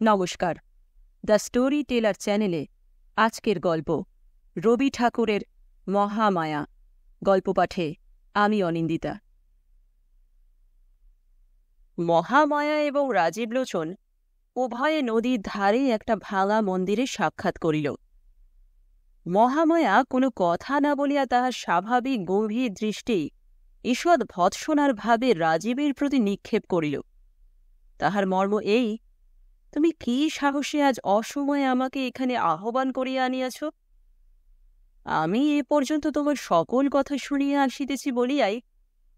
নমস্কার, the story teller চ্যানেলে আজকের গল্প রবি ঠাকুরের মহামায়া। গল্প পাঠে আমি অনিন্দিতা। মহামায়া এবং রাজীব লোচন উভয়ে নদীর ধারে একটা ভাঙা মন্দিরে সাক্ষাৎ করিল। মহামায়া কোনো কথা না বলিয়া তাহার স্বাভাবিক গম্ভীর দৃষ্টি ঈষৎ ভৎসনার ভাবে রাজীবের প্রতি নিক্ষেপ করিল। তাহার মর্ম এই, তুমি কি সাহসে আজ অসময়ে আমাকে এখানে আহ্বান করিয়া আনিয়াছ? আমি এ পর্যন্ত তোমার সকল কথা শুনিয়া আসিতেছি বলিয়াই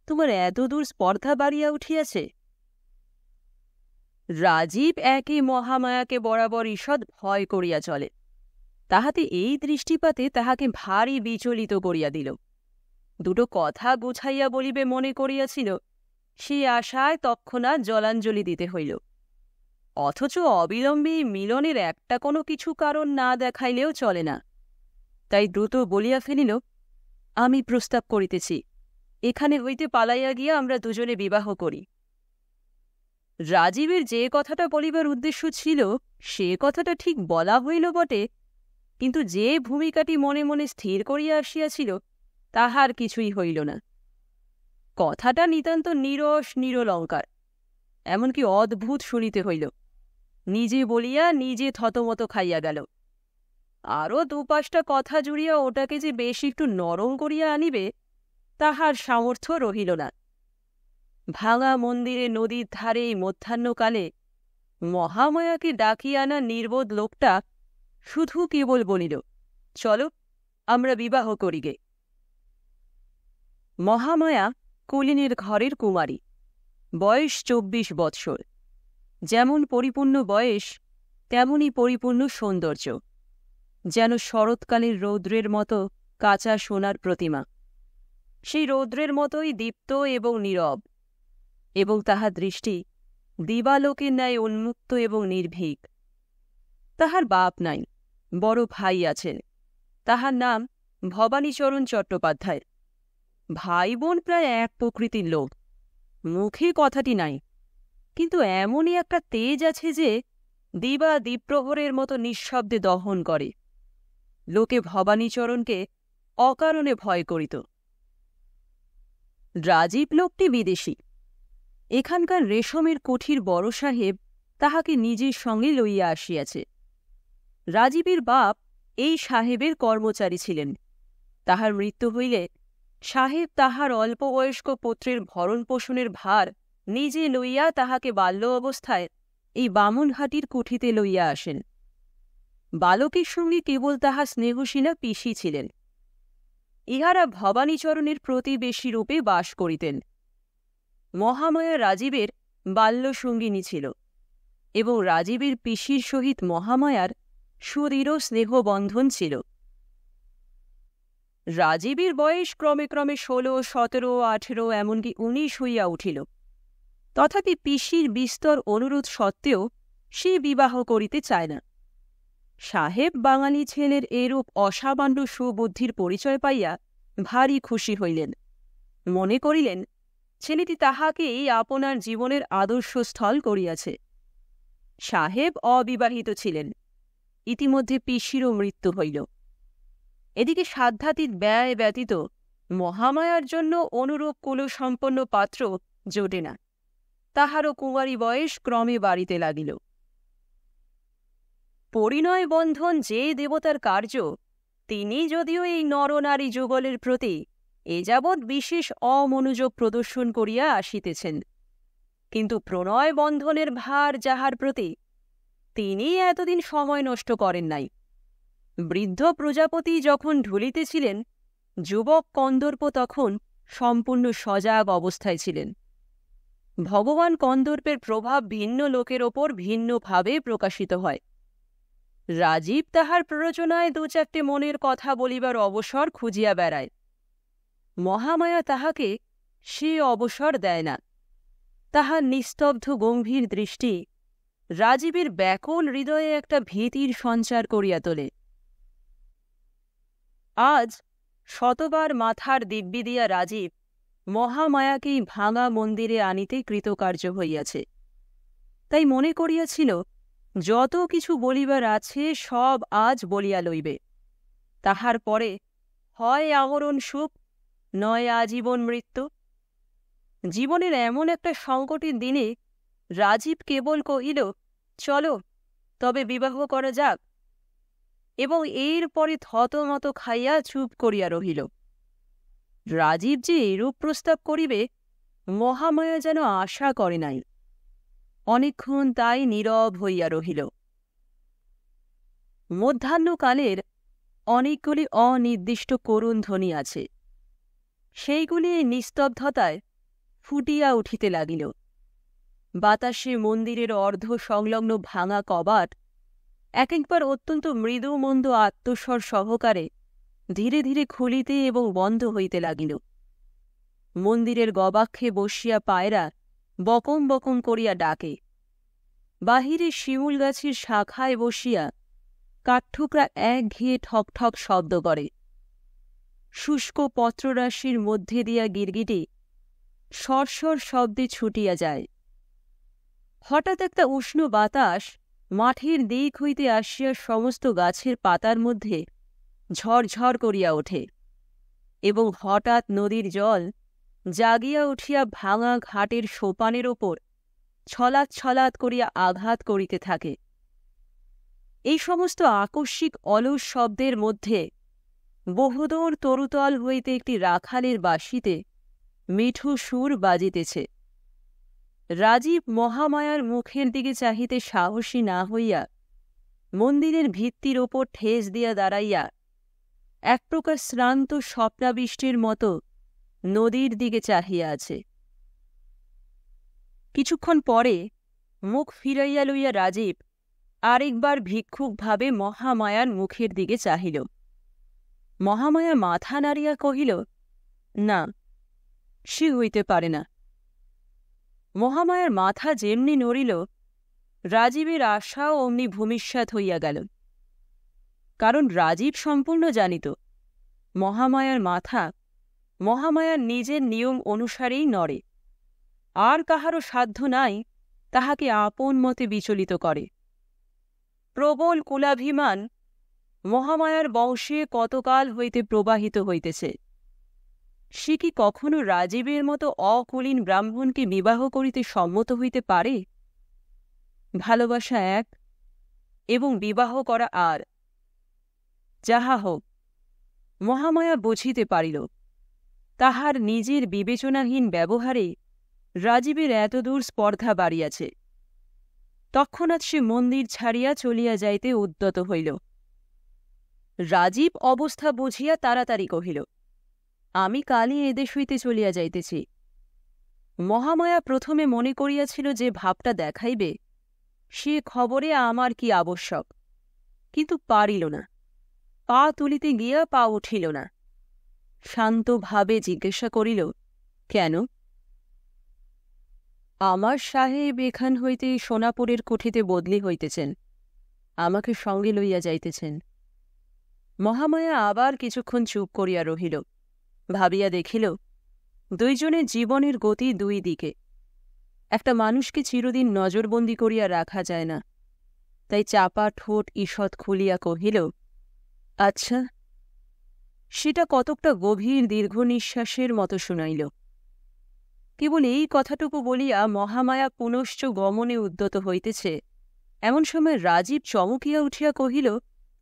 তোমার এতদূর স্পর্ধা বাড়িয়া উঠিয়াছে। রাজীব একই মহামায়াকে বরাবর ঈষৎ ভয় করিয়া চলে। তাহাতে এই দৃষ্টিপাতে তাহাকে ভারী বিচলিত করিয়া দিল। দুটো কথা গুছাইয়া বলিবে মনে করিয়াছিল, সে আশায় তৎক্ষণাৎ জলাঞ্জলি দিতে হইল। অথচ অবিলম্বে মিলনের একটা কোনো কিছু কারণ না দেখাইলেও চলে না। তাই দ্রুত বলিয়া ফেলিল, আমি প্রস্তাব করিতেছি, এখানে হইতে পালাইয়া গিয়া আমরা দুজনে বিবাহ করি। রাজীবের যে কথাটা বলিবার উদ্দেশ্য ছিল সে কথাটা ঠিক বলা হইল বটে, কিন্তু যে ভূমিকাটি মনে মনে স্থির করিয়া আসিয়াছিল তাহার কিছুই হইল না। কথাটা নিতান্ত নিরস নিরলঙ্কার, এমনকি অদ্ভুত শুনিতে হইল। নিজে বলিয়া নিজে থতমত খাইয়া গেল। আরও দুপাশটা কথা জুড়িয়া ওটাকে যে বেশ একটু নরম করিয়া আনিবে তাহার সামর্থ্য রহিল না। ভাঙা মন্দিরে নদীর ধারে এই মধ্যাহ্নকালে মহামায়াকে ডাকিয়া আনা নির্বোধ লোকটা শুধু কেবল বলিল, চলো আমরা বিবাহ করিগে। মহামায়া কুলিনের ঘরের কুমারী, বয়স 24 বৎসর। যেমন পরিপূর্ণ বয়স তেমনই পরিপূর্ণ সৌন্দর্য, যেন শরৎকালের রৌদ্রের মতো কাঁচা সোনার প্রতিমা। সেই রৌদ্রের মতোই দীপ্ত এবং নীরব, এবং তাহার দৃষ্টি দিবালোকের ন্যায় উন্মুক্ত এবং নির্ভীক। তাহার বাপ নাই, বড় ভাই আছেন। তাহার নাম ভবানীচরণ চট্টোপাধ্যায়। ভাই বোন প্রায় এক প্রকৃতির লোক। মুখে কথাটি নাই, কিন্তু এমনই একটা তেজ আছে যে দিবা দ্বীপ্রহরের মতো নিঃশব্দে দহন করে। লোকে ভবানীচরণকে অকারণে ভয় করিত। রাজীব লোকটি বিদেশী। এখানকার রেশমের কুঠির বড় সাহেব তাহাকে নিজের সঙ্গে লইয়া আসিয়াছে। রাজীবের বাপ এই সাহেবের কর্মচারী ছিলেন। তাহার মৃত্যু হইলে সাহেব তাহার অল্প বয়স্ক পুত্রের ভরণ পোষণের ভার নিজে লইয়া তাহাকে বাল্য অবস্থায় এই বামুনহাটির কুঠিতে লইয়া আসেন। বালকের সঙ্গে কেবল তাহা স্নেহশীলা পিসি ছিলেন। ইহারা ভবানীচরণের প্রতিবেশী রূপে বাস করিতেন। মহামায়া রাজীবের বাল্যসঙ্গিনী ছিল, এবং রাজীবের পিসির সহিত মহামায়ার সুদৃঢ় স্নেহবন্ধন ছিল। রাজীবের বয়স ক্রমে ক্রমে 16, 17, 18, এমনকি 19 হইয়া উঠিল। তথাপি পিসির বিস্তর অনুরোধ সত্ত্বেও সে বিবাহ করিতে চায় না। সাহেব বাঙালি ছেলের এরূপ অসামান্য সুবুদ্ধির পরিচয় পাইয়া ভারী খুশি হইলেন। মনে করিলেন ছেলেটি তাহাকেই আপনার জীবনের আদর্শস্থল করিয়াছে। সাহেব অবিবাহিত ছিলেন। ইতিমধ্যে পিসিরও মৃত্যু হইল। এদিকে সাধ্যাতীত ব্যয় ব্যতীত মহামায়ার জন্য অনুরূপ কুলসম্পন্ন পাত্র জোটে না। তাহারও কুমারী বয়স ক্রমে বাড়িতে লাগিল। পরিণয় বন্ধন যে দেবতার কার্য, তিনি যদিও এই নরনারী যুগলের প্রতি এ যাবৎ বিশেষ অমনোযোগ প্রদর্শন করিয়া আসিতেছেন, কিন্তু প্রণয় বন্ধনের ভার যাহার প্রতি তিনি এতদিন সময় নষ্ট করেন নাই। বৃদ্ধ প্রজাপতি যখন ঢুলিতেছিলেন, যুবক কন্দর্প তখন সম্পূর্ণ সজাগ অবস্থায় ছিলেন। ভগবান কন্দর্পের প্রভাব ভিন্ন লোকের ওপর ভিন্নভাবে প্রকাশিত হয়। রাজীব তাহার প্ররোচনায় 2-4টে মনের কথা বলিবার অবসর খুঁজিয়া বেড়ায়। মহামায়া তাহাকে সে অবসর দেয় না। তাহার নিস্তব্ধ গম্ভীর দৃষ্টি রাজীবের ব্যাকুল হৃদয়ে একটা ভীতির সঞ্চার করিয়া তোলে। আজ শতবার মাথার দিব্যি দিয়া রাজীব মহামায়াকেই ভাঙা মন্দিরে আনিতে কৃতকার্য হইয়াছে। তাই মনে করিয়াছিল যত কিছু বলিবার আছে সব আজ বলিয়া লইবে। তাহার পরে হয় আমরণ সুখ, নয় আজীবন মৃত্যু। জীবনের এমন একটা সংকটের দিনে রাজীব কেবল কহিল, চলো তবে বিবাহ করা যাক, এবং এর পরে থতমত খাইয়া চুপ করিয়া রহিল। রাজীব যে এরূপ প্রস্তাব করিবে মহামায়া যেন আশা করে নাই। অনেকক্ষণ তাই নীরব হইয়া রহিল। মধ্যাহ্নকালের অনেকগুলি অনির্দিষ্ট করুণ ধ্বনি আছে, সেইগুলি নিস্তব্ধতায় ফুটিয়া উঠিতে লাগিল। বাতাসে মন্দিরের অর্ধ সংলগ্ন ভাঙা কবাট এক একবার অত্যন্ত মৃদু মন্দ আত্মস্বর সহকারে ধীরে ধীরে খুলিতে এবং বন্ধ হইতে লাগিল। মন্দিরের গবাক্ষে বসিয়া পায়রা বকম বকম করিয়া ডাকে। বাহিরে শিমুল গাছের শাখায় বসিয়া কাঠঠোকরা একঘেয়ে ঠক ঠক শব্দ করে। শুষ্ক পত্ররাশির মধ্যে দিয়া গিরগিটি সরসর শব্দে ছুটিয়া যায়। হঠাৎ একটা উষ্ণ বাতাস মাঠের দিক হইতে আসিয়া সমস্ত গাছের পাতার মধ্যে ঝরঝর করিয়া ওঠে, এবং হঠাৎ নদীর জল জাগিয়া উঠিয়া ভাঙা ঘাটের সোপানের ওপর ছলাৎ ছলাৎ করিয়া আঘাত করিতে থাকে। এই সমস্ত আকস্মিক অলস শব্দের মধ্যে বহুদূর তরুতল হইতে একটি রাখালের বাঁশিতে মিঠু সুর বাজিতেছে। রাজীব মহামায়ার মুখের দিকে চাহিতে সাহসী না হইয়া মন্দিরের ভিত্তির ওপর ঠেস দিয়া দাঁড়াইয়া এক প্রকার শ্রান্ত স্বপ্নাবিষ্টের মতো নদীর দিকে চাহিয়া আছে। কিছুক্ষণ পরে মুখ ফিরাইয়া লইয়া রাজীব আরেকবার ভিক্ষুকভাবে মহামায়ার মুখের দিকে চাহিল। মহামায়া মাথা নাড়িয়া কহিল, না, সে হইতে পারে না। মহামায়ার মাথা যেমনি নড়িল, রাজীবের আশাও অমনি ভূমিষ্যাৎ হইয়া গেল। কারণ রাজীব সম্পূর্ণ জানিত মহামায়ার মাথা মহামায়ার নিজের নিয়ম অনুসারেই নড়ে, আর কাহারও সাধ্য নাই তাহাকে আপন মতে বিচলিত করে। প্রবল কুলাভিমান মহামায়ার বংশে কতকাল হইতে প্রবাহিত হইতেছে। সে কি কখনো রাজীবের মতো অকুলীন ব্রাহ্মণকে বিবাহ করিতে সম্মত হইতে পারে? ভালোবাসা এক এবং বিবাহ করা আর। যাহা হোক, মহামায়া বুঝিতে পারিল তাহার নিজের বিবেচনাহীন ব্যবহারে রাজীবের এতদূর স্পর্ধা বাড়িয়াছে। তৎক্ষণাৎ সে মন্দির ছাড়িয়া চলিয়া যাইতে উদ্যত হইল। রাজীব অবস্থা বুঝিয়া তাড়াতাড়ি কহিল, আমি কালই এদেশ হইতে চলিয়া যাইতেছি। মহামায়া প্রথমে মনে করিয়াছিল যে ভাবটা দেখাইবে, সে খবরে আমার কি আবশ্যক, কিন্তু পারিল না। পা তুলিতে গিয়া পা উঠিল না। শান্তভাবে জিজ্ঞাসা করিল, কেন? আমার সাহেব এখান হইতে সোনাপুরের কুঠিতে বদলি হইতেছেন, আমাকে সঙ্গে লইয়া যাইতেছেন। মহামায়া আবার কিছুক্ষণ চুপ করিয়া রহিল। ভাবিয়া দেখিল দুইজনের জীবনের গতি দুই দিকে। একটা মানুষকে চিরদিন নজরবন্দি করিয়া রাখা যায় না। তাই চাপা ঠোঁট ঈষৎ খুলিয়া কহিল, আচ্ছা। সেটা কতকটা গভীর দীর্ঘ নিঃশ্বাসের মতো শুনাইল। কেবল এই কথাটুকু বলিয়া মহামায়া পুনশ্চ গমনে উদ্যত হইতেছে, এমন সময় রাজীব চমকিয়া উঠিয়া কহিল,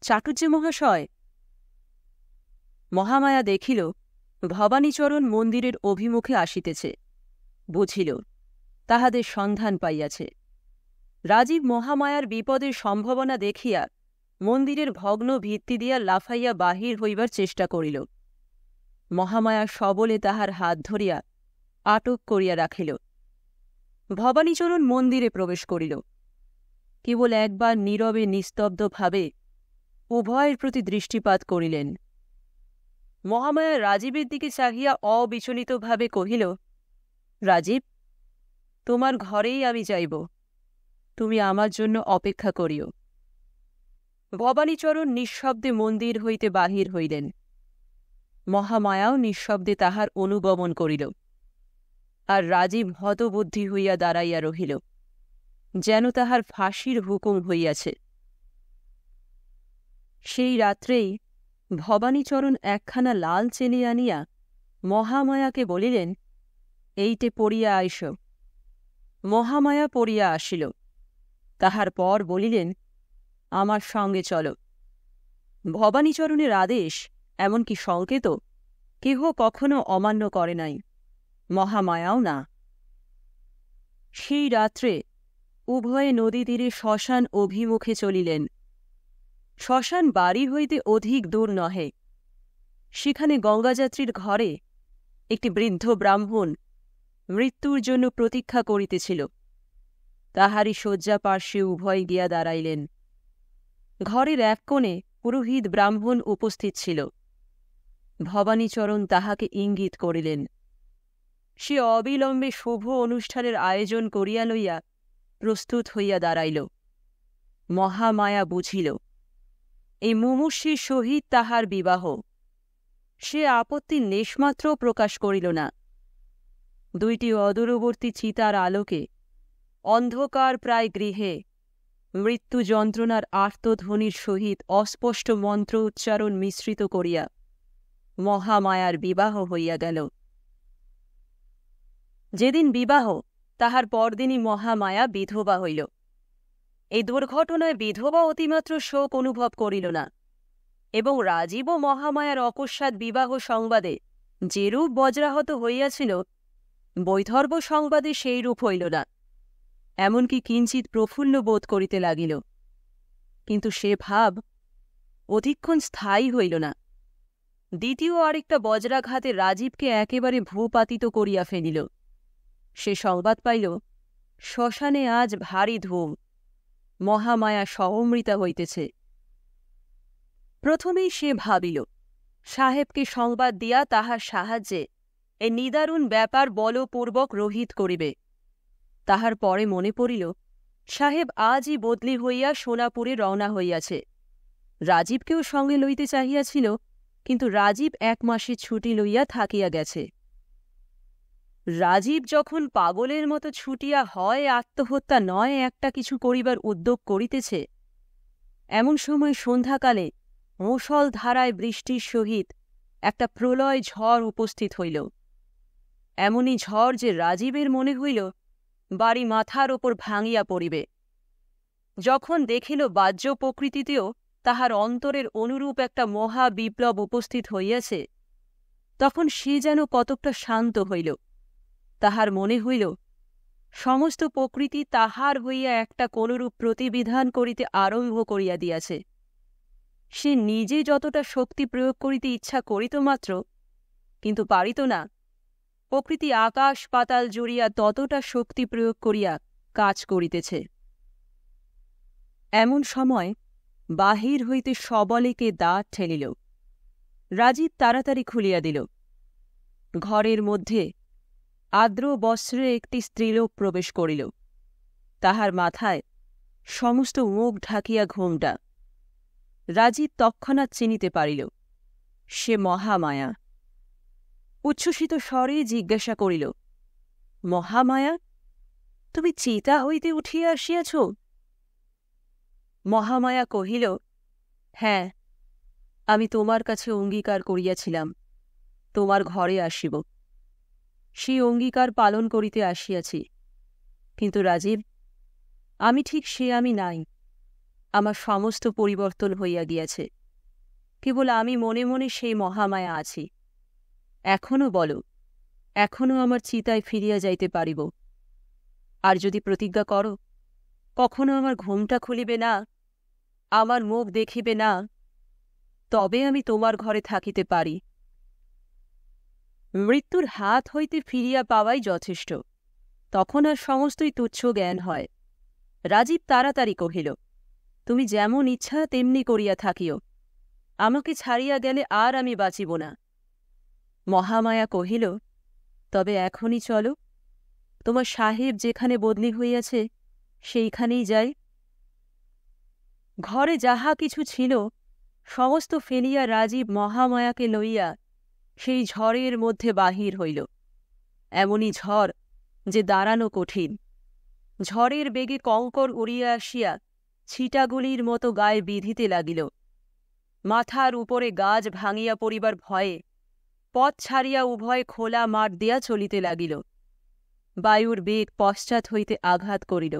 চাটুজ্জে মহাশয়। মহামায়া দেখিল ভবানীচরণ মন্দিরের অভিমুখে আসিতেছে। বুঝিল তাহাদের সন্ধান পাইয়াছে। রাজীব মহামায়ার বিপদের সম্ভাবনা দেখিয়া মন্দিরের ভগ্ন ভিত্তি দিয়া লাফাইয়া বাহির হইবার চেষ্টা করিল। মহামায়া সবলে তাহার হাত ধরিয়া আটক করিয়া রাখিল। ভবানীচরণ মন্দিরে প্রবেশ করিল। কেবল একবার নীরবে নিস্তব্ধভাবে উভয়ের প্রতি দৃষ্টিপাত করিলেন। মহামায়া রাজীবের দিকে চাহিয়া অবিচলিতভাবে কহিল, রাজীব, তোমার ঘরেই আমি যাইব, তুমি আমার জন্য অপেক্ষা করিও। ভবানীচরণ নিঃশব্দে মন্দির হইতে বাহির হইলেন। মহামায়াও নিঃশব্দে তাহার অনুগমন করিল। আর রাজীব হতবুদ্ধি হইয়া দাঁড়াইয়া রহিল। যেন তাহার ফাঁসির হুকুম হইয়াছে। সেই রাত্রেই ভবানীচরণ একখানা লাল চেলি আনিয়া মহামায়াকে বলিলেন, এইটে পড়িয়া আইস। মহামায়া পড়িয়া আসিল। তাহার পর বলিলেন, আমার সঙ্গে চল। ভবানীচরণের আদেশ, এমনকি সংকেত, কেহ কখনো অমান্য করে নাই, মহামায়াও না। সেই রাত্রে উভয়ে নদী তীরে শ্মশান অভিমুখে চলিলেন। শ্মশান বাড়ি হইতে অধিক দূর নহে। সেখানে গঙ্গাযাত্রীর ঘরে একটি বৃদ্ধ ব্রাহ্মণ মৃত্যুর জন্য প্রতীক্ষা করিতেছিল। তাহারই শয্যা পার্শ্বে উভয় গিয়া দাঁড়াইলেন। ঘরের এক কোণে পুরোহিত ব্রাহ্মণ উপস্থিত ছিল। ভবানীচরণ তাহাকে ইঙ্গিত করিলেন। সে অবিলম্বে শুভ অনুষ্ঠানের আয়োজন করিয়া লইয়া প্রস্তুত হইয়া দাঁড়াইল। মহামায়া বুঝিল, এই মুমূর্ষের সহিত তাহার বিবাহ। সে আপত্তির লেশমাত্রও প্রকাশ করিল না। দুইটি অদূরবর্তী চিতার আলোকে অন্ধকার প্রায় গৃহে মৃত্যু যন্ত্রণার আর্তধ্বনির সহিত অস্পষ্ট মন্ত্র উচ্চারণ মিশ্রিত করিয়া মহামায়ার বিবাহ হইয়া গেল। যেদিন বিবাহ, তাহার পরদিনই মহামায়া বিধবা হইল। এই দুর্ঘটনায় বিধবা অতিমাত্র শোক অনুভব করিল না, এবং রাজীব ও মহামায়ার অকস্মাৎ বিবাহ সংবাদে যেরূপ বজ্রাহত হইয়াছিল, বৈধর্ব সংবাদে সেইরূপ হইল না। এমনকি কিঞ্চিৎ প্রফুল্ল বোধ করিতে লাগিল। কিন্তু সে ভাব অধিকক্ষণ স্থায়ী হইল না। দ্বিতীয় আরেকটা বজ্রাঘাতে রাজীবকে একেবারে ভূপাতিত করিয়া ফেলিল। সে সংবাদ পাইল, শ্মশানে আজ ভারী ধুম, মহামায়া সহমৃতা হইতেছে। প্রথমেই সে ভাবিল, সাহেবকে সংবাদ দিয়া তাহার সাহায্যে এই নিদারুণ ব্যাপার বলপূর্বক রহিত করিবে। তাহার পরে মনে পড়িল, সাহেব আজই বদলি হইয়া সোনাপুরে রওনা হইয়াছে। রাজীবকেও সঙ্গে লইতে চাহিয়াছিল, কিন্তু রাজীব 1 মাসের ছুটি লইয়া থাকিয়া গেছে। রাজীব যখন পাগলের মতো ছুটিয়া হয় আত্মহত্যা নয় একটা কিছু করিবার উদ্যোগ করিতেছে, এমন সময় সন্ধ্যাকালে মুষল ধারায় বৃষ্টির সহিত একটা প্রলয় ঝড় উপস্থিত হইল। এমনই ঝড় যে রাজীবের মনে হইল বাড়ি মাথার ওপর ভাঙিয়া পড়িবে। যখন দেখিল বাহ্য প্রকৃতিতেও তাহার অন্তরের অনুরূপ একটা মহা বিপ্লব উপস্থিত হইয়াছে, তখন সে যেন কতকটা শান্ত হইল। তাহার মনে হইল সমস্ত প্রকৃতি তাহার হইয়া একটা কোনরূপ প্রতিবিধান করিতে আরম্ভ করিয়া দিয়াছে। সে নিজে যতটা শক্তি প্রয়োগ করিতে ইচ্ছা করিত মাত্র, কিন্তু পারিত না। প্রকৃতি আকাশ পাতাল জুড়িয়া ততটা শক্তি প্রয়োগ করিয়া কাজ করিতেছে। এমন সময় বাহির হইতে সবলেকে দ্বার ঠেলিল। রাজীব তাড়াতাড়ি খুলিয়া দিল। ঘরের মধ্যে আর্দ্র বস্ত্রে একটি স্ত্রীলোক প্রবেশ করিল। তাহার মাথায় সমস্ত মুখ ঢাকিয়া ঘোমটা। রাজীব তৎক্ষণাৎ চিনিতে পারিল, সে মহামায়া। উচ্ছ্বসিত স্বরে জিজ্ঞাসা করিল, মহামায়া, তুমি চিতা হইতে উঠিয়া আসিয়াছ? মহামায়া কহিল, হ্যাঁ, আমি তোমার কাছে অঙ্গীকার করিয়াছিলাম তোমার ঘরে আসিব। সেই অঙ্গীকার পালন করিতে আসিয়াছি। কিন্তু রাজীব, আমি ঠিক সে আমি নাই। আমার সমস্ত পরিবর্তন হইয়া গিয়াছে। কেবল আমি মনে মনে সেই মহামায়া আছি। এখনও বলো, এখনও আমার চিতায় ফিরিয়া যাইতে পারিব? আর যদি প্রতিজ্ঞা করো, কখনো আমার ঘোমটা খুলিবে না, আমার মুখ দেখিবে না, তবে আমি তোমার ঘরে থাকিতে পারি। মৃত্যুর হাত হইতে ফিরিয়া পাওয়াই যথেষ্ট। তখন আর সমস্তই তুচ্ছ জ্ঞান হয়। রাজীব তাড়াতাড়ি কহিল, তুমি যেমন ইচ্ছা তেমনি করিয়া থাকিও। আমাকে ছাড়িয়া গেলে আর আমি বাঁচিব না। মহামায়া কহিল, তবে এখনই চলো। তোমার সাহেব যেখানে বদলি হইয়াছে সেইখানেই যাই। ঘরে যাহা কিছু ছিল সমস্ত ফেলিয়া রাজীব মহামায়াকে লইয়া সেই ঝড়ের মধ্যে বাহির হইল। এমনই ঝড় যে দাঁড়ানো কঠিন। ঝড়ের বেগে কঙ্কর উড়িয়া আসিয়া ছিটাগুলির মতো গায়ে বিঁধিতে লাগিল। মাথার উপরে গাছ ভাঙিয়া পড়িবার ভয়ে পথ ছাড়িয়া উভয় খোলা মাঠ দিয়া চলিতে লাগিল। বায়ুর বেগ পশ্চাৎ হইতে আঘাত করিল,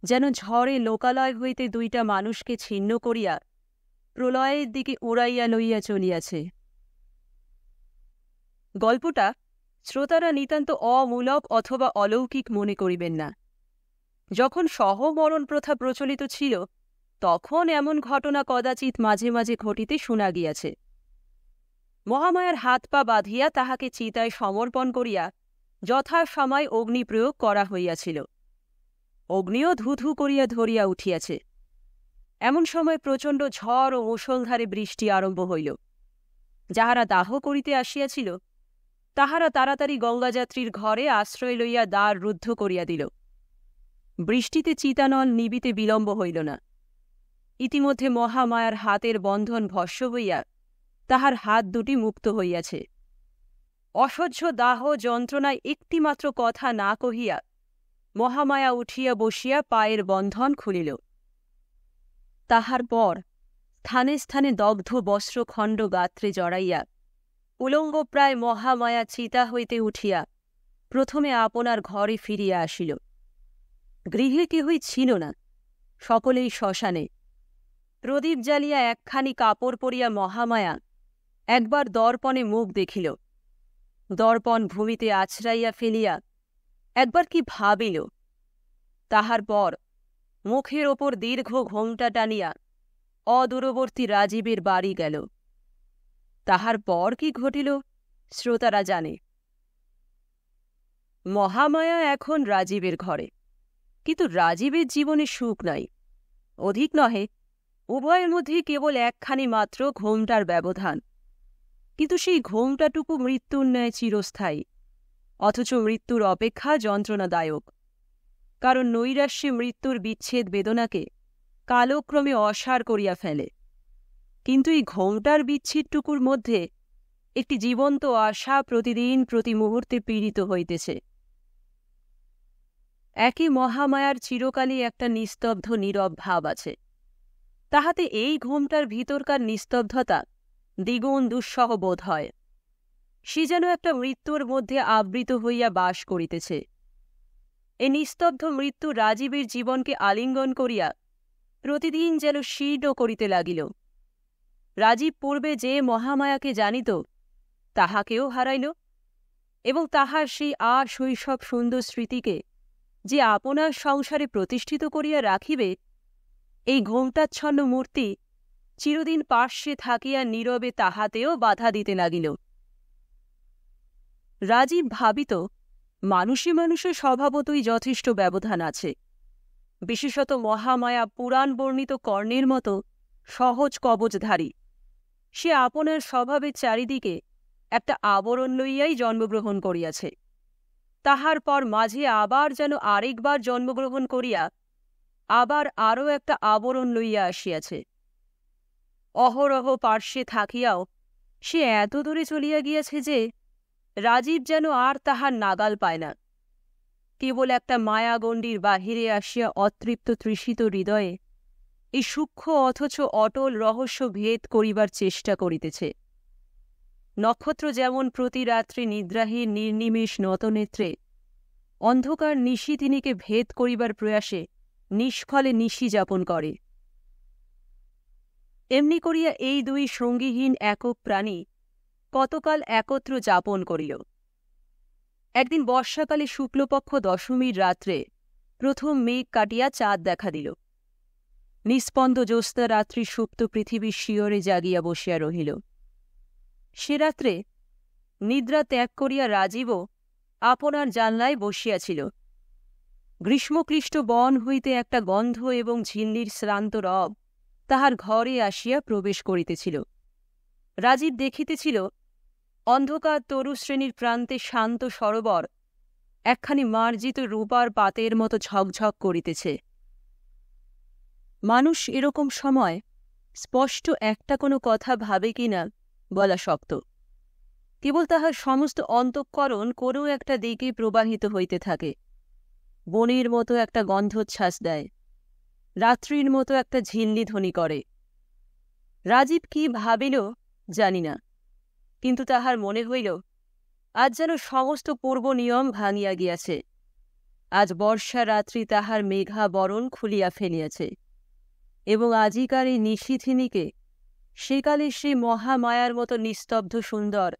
যেন ঝড়ে লোকালয় হইতে দুইটা মানুষকে ছিন্ন করিয়া প্রলয়ের দিকে উড়াইয়া লইয়া চলিয়াছে। গল্পটা শ্রোতারা নিতান্ত অমূলক অথবা অলৌকিক মনে করিবেন না। যখন সহমরণ প্রথা প্রচলিত ছিল, তখন এমন ঘটনা কদাচিৎ মাঝে মাঝে ঘটিতে শোনা গিয়াছে। মহামায়ার হাত পা বাঁধিয়া তাহাকে চিতায় সমর্পণ করিয়া যথাসময় অগ্নিপ্রয়োগ করা হইয়াছিল। অগ্নিও ধুধু করিয়া ধরিয়া উঠিয়াছে। এমন সময় প্রচণ্ড ঝড় ও মুষলধারে বৃষ্টি আরম্ভ হইল। যাহারা দাহ করিতে আসিয়াছিল, তাহারা তাড়াতাড়ি গঙ্গাযাত্রীর ঘরে আশ্রয় লইয়া দ্বার রুদ্ধ করিয়া দিল। বৃষ্টিতে চিতানল নিবিতে বিলম্ব হইল না। ইতিমধ্যে মহামায়ার হাতের বন্ধন ভস্ম হইয়া তাহার হাত দুটি মুক্ত হইয়াছে। অসহ্য দাহ যন্ত্রণায় একটিমাত্র কথা না কহিয়া মহামায়া উঠিয়া বসিয়া পায়ের বন্ধন খুলিল। তাহার পর স্থানে স্থানে দগ্ধ বস্ত্রখণ্ড গাত্রে জড়াইয়া উলঙ্গপ্রায় মহামায়া চিতা হইতে উঠিয়া প্রথমে আপনার ঘরে ফিরিয়া আসিল। গৃহে কেহই ছিল না, সকলেই শ্মশানে। প্রদীপ জ্বালিয়া একখানি কাপড় পরিয়া মহামায়া একবার দর্পণে মুখ দেখিল। দর্পণ ভূমিতে আছড়াইয়া ফেলিয়া একবার কি ভাবিল। তাহার পর মুখের ওপর দীর্ঘ ঘোমটা টানিয়া অদূরবর্তী রাজীবের বাড়ি গেল। তাহার পর কি ঘটিল শ্রোতারা জানে। মহামায়া এখন রাজীবের ঘরে, কিন্তু রাজীবের জীবনে সুখ নাই। অধিক নহে, উভয়ের মধ্যে কেবল একখানি মাত্র ঘোমটার ব্যবধান। কিন্তু সেই ঘোমটাটুকু মৃত্যুর ন্যায় চিরস্থায়ী, অথচ মৃত্যুর অপেক্ষা যন্ত্রণাদায়ক। কারণ নৈরাশ্যে মৃত্যুর বিচ্ছেদ বেদনাকে কালক্রমে অসার করিয়া ফেলে। কিন্তু এই ঘোমটার বিচ্ছেদটুকুর মধ্যে একটি জীবন্ত আশা প্রতিদিন প্রতি মুহূর্তে পীড়িত হইতেছে। একই মহামায়ার চিরকালই একটা নিস্তব্ধ নীরব ভাব আছে। তাহাতে এই ঘোমটার ভিতরকার নিস্তব্ধতা দ্বিগুণ দুঃসহ বোধ হয়। সে যেন একটা মৃত্যুর মধ্যে আবৃত হইয়া বাস করিতেছে। এ নিস্তব্ধ মৃত্যু রাজীবের জীবনকে আলিঙ্গন করিয়া প্রতিদিন যেন শীর্ণ করিতে লাগিল। রাজীব পূর্বে যে মহামায়াকে জানিত, তাহাকেও হারাইল, এবং তাহার সেই শৈশব সুন্দর স্মৃতিকে যে আপনার সংসারে প্রতিষ্ঠিত করিয়া রাখিবে, এই ঘোমটাচ্ছন্ন মূর্তি চিরদিন পার্শ্বে থাকিয়া নীরবে তাহাতেও বাধা দিতে লাগিল। রাজীব ভাবিত, মানুষে মানুষে স্বভাবতই যথেষ্ট ব্যবধান আছে। বিশেষত মহামায়া পুরাণ বর্ণিত কর্ণের মতো সহজ কবচধারী। সে আপনার স্বভাবের চারিদিকে একটা আবরণ লইয়াই জন্মগ্রহণ করিয়াছে। তাহার পর মাঝে আবার যেন আরেকবার জন্মগ্রহণ করিয়া আবার আরও একটা আবরণ লইয়া আসিয়াছে। অহরহ পার্শ্বে থাকিয়াও সে এত দূরে চলিয়া গিয়াছে যে রাজীব যেন আর তাহার নাগাল পায় না। কেবল একটা মায়াগণ্ডির বাহিরে আসিয়া অতৃপ্ত তৃষিত হৃদয়ে এই সূক্ষ্ম অথচ অটল রহস্য ভেদ করিবার চেষ্টা করিতেছে। নক্ষত্র যেমন প্রতি রাত্রে নিদ্রাহীন নির্নিমেষ নতনেত্রে অন্ধকার নিশিদিনীকে ভেদ করিবার প্রয়াসে নিষ্ফলে নিশি যাপন করে, এমনি করিয়া এই দুই সঙ্গীহীন একক প্রাণী কতকাল একত্র যাপন করিল। একদিন বর্ষাকালে শুক্লপক্ষ দশমীর রাত্রে প্রথম মেঘ কাটিয়া চাঁদ দেখা দিল। নিস্পন্দ জ্যোৎস্না রাত্রি সুপ্ত পৃথিবীর শিয়রে জাগিয়া বসিয়া রহিল। সে রাত্রে নিদ্রা ত্যাগ করিয়া রাজীবও আপনার জানলায় বসিয়াছিল। গ্রীষ্মক্লিষ্ট বন হইতে একটা গন্ধ এবং ঝিল্লির শ্রান্ত রব তাহার ঘরে আসিয়া প্রবেশ করিতেছিল। রাজীব দেখিতেছিল, অন্ধকার তরুশ্রেণীর প্রান্তে শান্ত সরোবর একখানি মার্জিত রূপার পাতের মতো ঝকঝক করিতেছে। মানুষ এরকম সময় স্পষ্ট একটা কোনো কথা ভাবে কিনা বলা শক্ত। কেবল তাহার সমস্ত অন্তঃকরণ কোনো একটা দিকে প্রবাহিত হইতে থাকে। বনের মতো একটা গন্ধোচ্ছ্বাস দেয়, রাত্রির মতো একটা ঝিল্লি ধ্বনি করে। রাজীব কি ভাবিল জানি না, কিন্তু তাহার মনে হইল আজ যেন সমস্ত পূর্ব নিয়ম ভাঙিয়া গিয়াছে। আজ বর্ষা রাত্রি তাহার মেঘা বরণ খুলিয়া ফেলিয়াছে, এবং আজিকার এই নিশীথিনীকে সেকালে সেই মহামায়ার মতো নিস্তব্ধ সুন্দর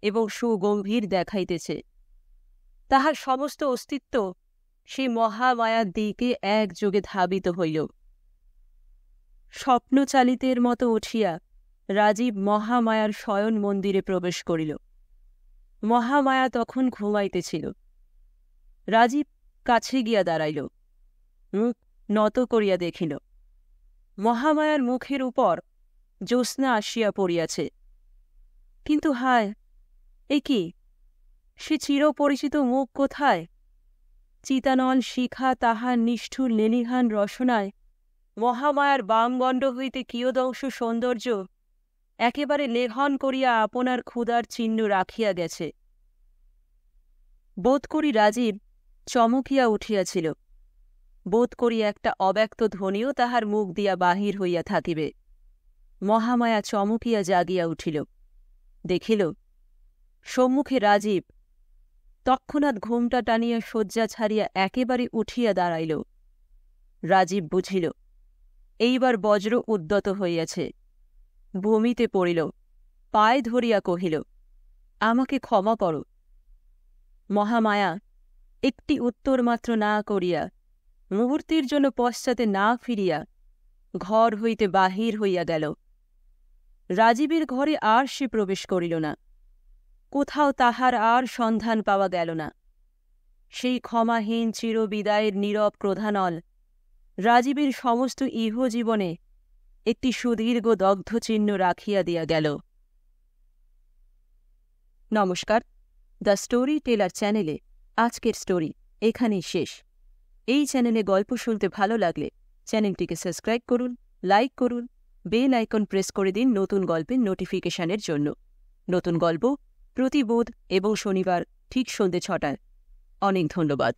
এবং সুগম্ভীর দেখাইতেছে। তাহার সমস্ত অস্তিত্ব সেই মহামায়ার দিকে একযোগে ধাবিত হইল। স্বপ্নচালিতের মতো উঠিয়া রাজীব মহামায়ার শয়ন মন্দিরে প্রবেশ করিল। মহামায়া তখন ঘুমাইতেছিল। রাজীব কাছে গিয়া দাঁড়াইল, মুখ নত করিয়া দেখিল মহামায়ার মুখের উপর জ্যোৎস্না আসিয়া পড়িয়াছে। কিন্তু হায়, এ কি? সে চিরপরিচিত মুখ কোথায়? চিতানল শিখা তাহার নিষ্ঠুর লেলিহান রসনায় মহামায়ার বামগণ্ড হইতে কিয়দংশ সৌন্দর্য একেবারে লেহন করিয়া আপনার ক্ষুধার চিহ্ন রাখিয়া গেছে। বোধ করি রাজীব চমকিয়া উঠিয়াছিল। বোধ করি একটা অব্যক্ত ধ্বনিও তাহার মুখ দিয়া বাহির হইয়া থাকিবে। মহামায়া চমকিয়া জাগিয়া উঠিল, দেখিল সম্মুখে রাজীব। তৎক্ষণাৎ ঘুমটা টানিয়া শয্যা ছাড়িয়া একেবারে উঠিয়া দাঁড়াইল। রাজীব বুঝিল এইবার বজ্র উদ্যত হইয়াছে। ভূমিতে পড়িল, পায়ে ধরিয়া কহিল, আমাকে ক্ষমা করো। মহামায়া একটি উত্তর মাত্র না করিয়া, মুহূর্তের জন্য পশ্চাতে না ফিরিয়া ঘর হইতে বাহির হইয়া গেল। রাজীবের ঘরে আর সে প্রবেশ করিল না। কোথাও তাহার আর সন্ধান পাওয়া গেল না। সেই ক্ষমাহীন চিরবিদায়ের নীরব ক্রোধানল রাজীবের সমস্ত ইহজীবনে একটি সুদীর্ঘ দগ্ধচিহ্ন রাখিয়া দিয়া গেল। নমস্কার, দ্য স্টোরি টেলার চ্যানেলে আজকের স্টোরি এখানেই শেষ। এই চ্যানেলে গল্প শুনতে ভালো লাগলে চ্যানেলটিকে সাবস্ক্রাইব করুন, লাইক করুন, বেল আইকন প্রেস করে দিন নতুন গল্পের নোটিফিকেশনের জন্য। নতুন গল্প প্রতি বুধ এবং শনিবার ঠিক সন্ধ্যে ৬টায়। অনেক ধন্যবাদ।